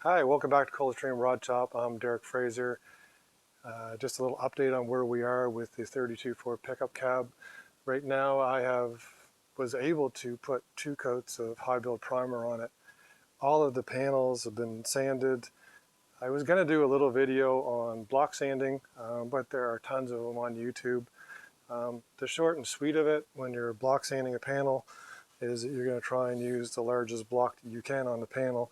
Hi, welcome back to Coldstream Rod Shop. I'm Derek Fraser. Just a little update on where we are with the 32 Ford pickup cab. Right now was able to put 2 coats of high build primer on it. All of the panels have been sanded. I was going to do a little video on block sanding, but there are tons of them on YouTube. The short and sweet of it when you're block sanding a panel is that you're going to try and use the largest block that you can on the panel,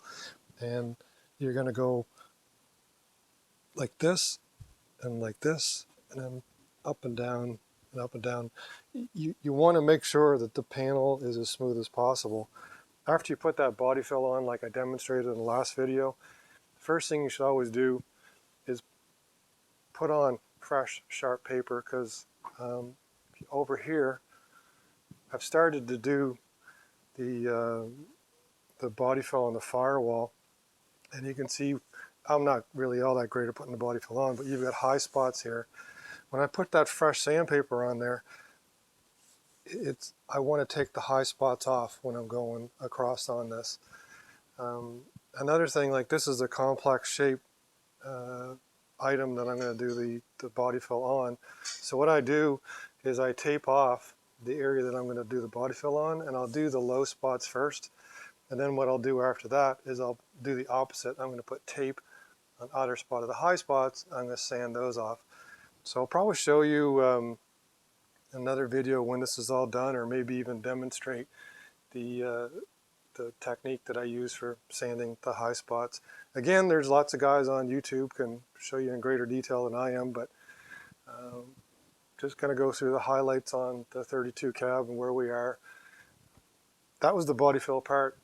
and you're going to go like this and like this, and then up and down and up and down. You want to make sure that the panel is as smooth as possible. After you put that body fill on, like I demonstrated in the last video, the first thing you should always do is put on fresh, sharp paper, because over here, I've started to do the body fill on the firewall, and you can see I'm not really all that great at putting the body fill on, but you've got high spots here. When I put that fresh sandpaper on there, I want to take the high spots off when I'm going across on this. Another thing, like this is a complex shape item that I'm going to do the body fill on. So what I do is I tape off the area that I'm going to do the body fill on, and I'll do the low spots first. And then what I'll do after that is I'll do the opposite. I'm going to put tape on either spot of the high spots. I'm going to sand those off. So I'll probably show you another video when this is all done, or maybe even demonstrate the technique that I use for sanding the high spots. Again, there's lots of guys on YouTube can show you in greater detail than I am, but just going to go through the highlights on the 32 cab and where we are. That was the body fill part.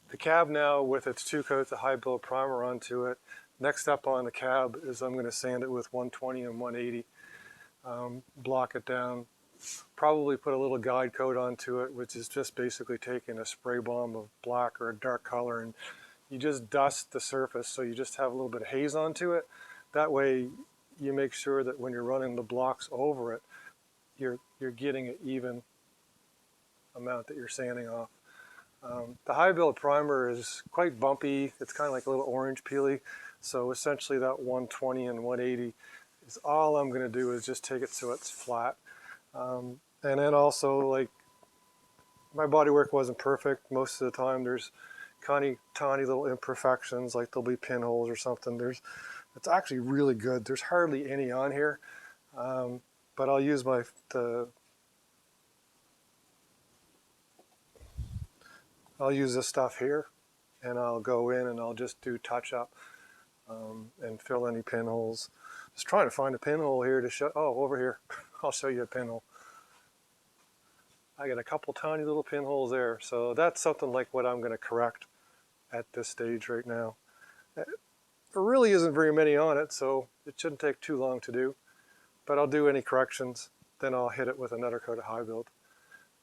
The cab now, with its 2 coats of high build primer onto it, next up on the cab is I'm going to sand it with 120 and 180. Block it down, probably put a little guide coat onto it, which is just basically taking a spray bomb of black or a dark color, and you just dust the surface so you just have a little bit of haze onto it. That way you make sure that when you're running the blocks over it, you're getting an even amount that you're sanding off. The high build primer is quite bumpy. It's kind of like a little orange peely, so essentially that 120 and 180 is all I'm going to do is just take it so it's flat. And then also, like, my bodywork wasn't perfect. Most of the time there's tiny little imperfections, like there'll be pinholes or something. It's actually really good. There's hardly any on here, but I'll use I'll use this stuff here, and I'll go in and I'll just do touch up and fill any pinholes. Just trying to find a pinhole here to show. Oh, over here. I'll show you a pinhole. I got a couple tiny little pinholes there, so that's something like what I'm going to correct at this stage right now. There really isn't very many on it, so it shouldn't take too long to do, but I'll do any corrections, then I'll hit it with another coat of high build.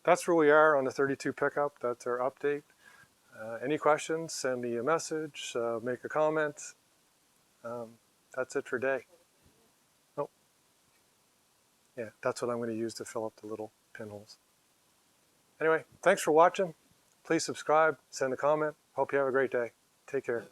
That's where we are on the 32 pickup. That's our update. Any questions, send me a message, make a comment. That's it for today. Oh, yeah, that's what I'm going to use to fill up the little pinholes. Anyway, thanks for watching. Please subscribe, send a comment. Hope you have a great day. Take care.